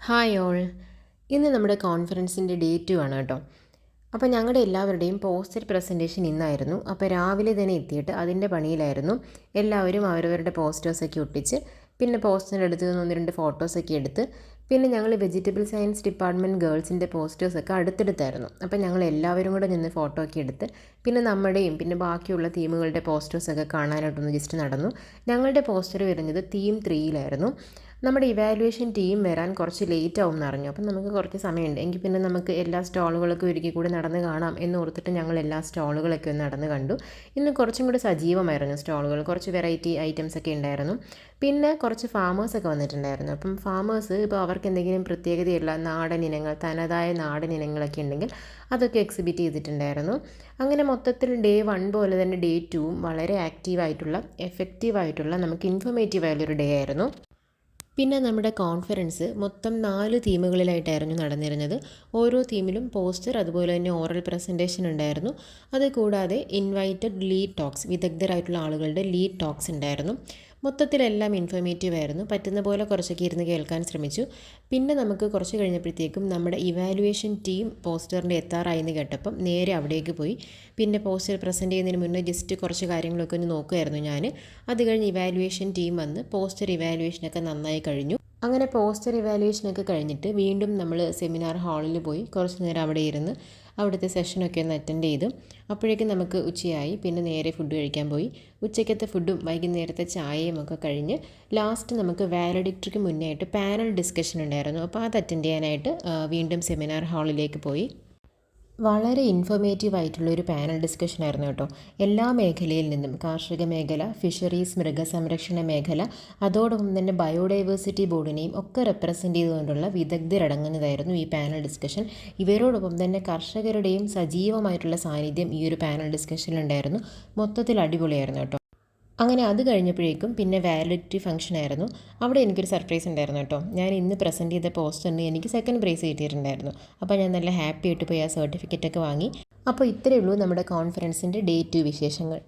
Hi all. ഇന്ന് നമ്മുടെ കോൺഫറൻസിൻ്റെ day 2 ആണ് കേട്ടോ. അപ്പോൾ ഞങ്ങളുടെ എല്ലാവരുടെയും പോസ്റ്റർ പ്രസൻറ്റേഷൻ ഇന്നായിരുന്നു. അപ്പോൾ രാവിലെ തന്നെ എത്തിയിട്ട് അതിൻ്റെ പണിയിലായിരുന്നു. എല്ലാവരും അവരവരുടെ പോസ്റ്റേഴ്സൊക്കെ ഒട്ടിച്ച് പിന്നെ പോസ്റ്ററിൻ്റെ അടുത്ത് നിന്ന് 1-2 ഫോട്ടോസൊക്കെ എടുത്ത് പിന്നെ ഞങ്ങൾ വെജിറ്റബിൾ സയൻസ് ഡിപ്പാർട്ട്മെൻറ്റ് ഗേൾസിൻ്റെ പോസ്റ്റേഴ്സൊക്കെ അടുത്തടുത്തായിരുന്നു. അപ്പോൾ ഞങ്ങൾ എല്ലാവരും കൂടെ നിന്ന് ഫോട്ടോ ഒക്കെ എടുത്ത് പിന്നെ നമ്മുടെയും പിന്നെ ബാക്കിയുള്ള തീമുകളുടെ പോസ്റ്റേഴ്സൊക്കെ കാണാനായിട്ടൊന്ന് ജസ്റ്റ് നടന്നു. ഞങ്ങളുടെ പോസ്റ്റർ വരുന്നത് തീം 3-ലായിരുന്നു. നമ്മുടെ ഇവാലുവേഷൻ ടീം വരാൻ കുറച്ച് ലേറ്റ് ആവും എന്നറിഞ്ഞു. അപ്പം നമുക്ക് കുറച്ച് സമയമുണ്ട്, എങ്കിൽ പിന്നെ നമുക്ക് എല്ലാ സ്റ്റോളുകളൊക്കെ ഒരിക്കൽ കൂടി നടന്ന് കാണാം എന്ന് ഓർത്തിട്ട് ഞങ്ങൾ എല്ലാ സ്റ്റോളുകളൊക്കെ ഒന്ന് നടന്ന് കണ്ടു. ഇന്ന് കുറച്ചും കൂടി സജീവമായിരുന്നു സ്റ്റോളുകൾ, കുറച്ച് വെറൈറ്റി ഐറ്റംസ് ഒക്കെ ഉണ്ടായിരുന്നു. പിന്നെ കുറച്ച് ഫാമേഴ്സൊക്കെ വന്നിട്ടുണ്ടായിരുന്നു. അപ്പം ഫാമേഴ്സ് ഇപ്പോൾ അവർക്ക് എന്തെങ്കിലും പ്രത്യേകതയുള്ള നാടൻ ഇനങ്ങൾ, തനതായ നാടൻ ഇനങ്ങളൊക്കെ ഉണ്ടെങ്കിൽ അതൊക്കെ എക്സിബിറ്റ് ചെയ്തിട്ടുണ്ടായിരുന്നു. അങ്ങനെ മൊത്തത്തിൽ ഡേ 1 പോലെ തന്നെ ഡേ 2 വളരെ ആക്റ്റീവായിട്ടുള്ള എഫക്റ്റീവായിട്ടുള്ള നമുക്ക് ഇൻഫോർമേറ്റീവായുള്ളൊരു ഡേ ആയിരുന്നു. പിന്നെ നമ്മുടെ കോൺഫറൻസ് മൊത്തം 4 തീമുകളിലായിട്ടായിരുന്നു നടന്നിരുന്നത്. ഓരോ തീമിലും പോസ്റ്റർ അതുപോലെ തന്നെ ഓറൽ പ്രസൻറ്റേഷൻ ഉണ്ടായിരുന്നു. അതുകൂടാതെ ഇൻവൈറ്റഡ് ലീഡ് ടോക്സ്, വിദഗ്ധരായിട്ടുള്ള ആളുകളുടെ ലീഡ് ടോക്സ് ഉണ്ടായിരുന്നു. മൊത്തത്തിലെല്ലാം ഇൻഫോർമേറ്റീവ് ആയിരുന്നു. പറ്റുന്ന പോലെ കുറച്ചൊക്കെ ഇരുന്ന് കേൾക്കാൻ ശ്രമിച്ചു. പിന്നെ നമുക്ക് കുറച്ച് കഴിഞ്ഞപ്പോഴത്തേക്കും നമ്മുടെ ഇവാലുവേഷൻ ടീം പോസ്റ്ററിൻ്റെ എത്താറായി എന്ന് കേട്ടപ്പം നേരെ അവിടേക്ക് പോയി. പിന്നെ പോസ്റ്റർ പ്രസൻറ്റ് ചെയ്യുന്നതിന് മുന്നേ ജസ്റ്റ് കുറച്ച് കാര്യങ്ങളൊക്കെ ഒന്ന് നോക്കുമായിരുന്നു ഞാൻ. അത് കഴിഞ്ഞ് ഇവാലുവേഷൻ ടീം വന്ന് പോസ്റ്റർ ഇവാലുവേഷനൊക്കെ നന്നായി കഴിഞ്ഞു. അങ്ങനെ പോസ്റ്റർ ഇവാലുവേഷനൊക്കെ കഴിഞ്ഞിട്ട് വീണ്ടും നമ്മൾ സെമിനാർ ഹാളിൽ പോയി കുറച്ച് നേരം അവിടെ ഇരുന്ന് അവിടുത്തെ സെഷനൊക്കെ ഒന്ന് അറ്റൻഡ് ചെയ്തു. അപ്പോഴേക്കും നമുക്ക് ഉച്ചയായി. പിന്നെ നേരെ ഫുഡ് കഴിക്കാൻ പോയി. ഉച്ചയ്ക്കത്തെ ഫുഡും വൈകുന്നേരത്തെ ചായയും ഒക്കെ കഴിഞ്ഞ് ലാസ്റ്റ് നമുക്ക് വാലഡിക്ടറിക്ക് മുന്നേ ആയിട്ട് പാനൽ ഡിസ്കഷൻ ഉണ്ടായിരുന്നു. അപ്പോൾ അത് അറ്റൻഡ് ചെയ്യാനായിട്ട് വീണ്ടും സെമിനാർ ഹാളിലേക്ക് പോയി. വളരെ ഇൻഫോർമേറ്റീവ് ആയിട്ടുള്ളൊരു പാനൽ ഡിസ്കഷൻ ആയിരുന്നു കേട്ടോ. എല്ലാ മേഖലയിൽ നിന്നും, കാർഷിക മേഖല, ഫിഷറീസ്, മൃഗസംരക്ഷണ മേഖല, അതോടൊപ്പം തന്നെ ബയോഡൈവേഴ്സിറ്റി ബോർഡിനെയും ഒക്കെ റെപ്രസെൻ്റ് ചെയ്തുകൊണ്ടുള്ള വിദഗ്ധരടങ്ങുന്നതായിരുന്നു ഈ പാനൽ ഡിസ്കഷൻ. ഇവരോടൊപ്പം തന്നെ കർഷകരുടെയും സജീവമായിട്ടുള്ള സാന്നിധ്യം ഈ ഒരു പാനൽ ഡിസ്കഷനിലുണ്ടായിരുന്നു. മൊത്തത്തിൽ അടിപൊളിയായിരുന്നു കേട്ടോ. അങ്ങനെ അത് കഴിഞ്ഞപ്പോഴേക്കും പിന്നെ വാലിഡിറ്റി ഫംഗ്ഷൻ ആയിരുന്നു. അവിടെ എനിക്കൊരു സർപ്രൈസ് ഉണ്ടായിരുന്നു കേട്ടോ. ഞാൻ ഇന്ന് പ്രസൻറ്റ് ചെയ്ത പോസ്റ്ററിന് എനിക്ക് സെക്കൻഡ് പ്രൈസ് കിട്ടിയിട്ടുണ്ടായിരുന്നു. അപ്പോൾ ഞാൻ നല്ല ഹാപ്പി ആയിട്ട് പോയി ആ സർട്ടിഫിക്കറ്റൊക്കെ വാങ്ങി. അപ്പോൾ ഇത്രയേ ഉള്ളൂ നമ്മുടെ കോൺഫറൻസിൻ്റെ ഡേ 2 വിശേഷങ്ങൾ.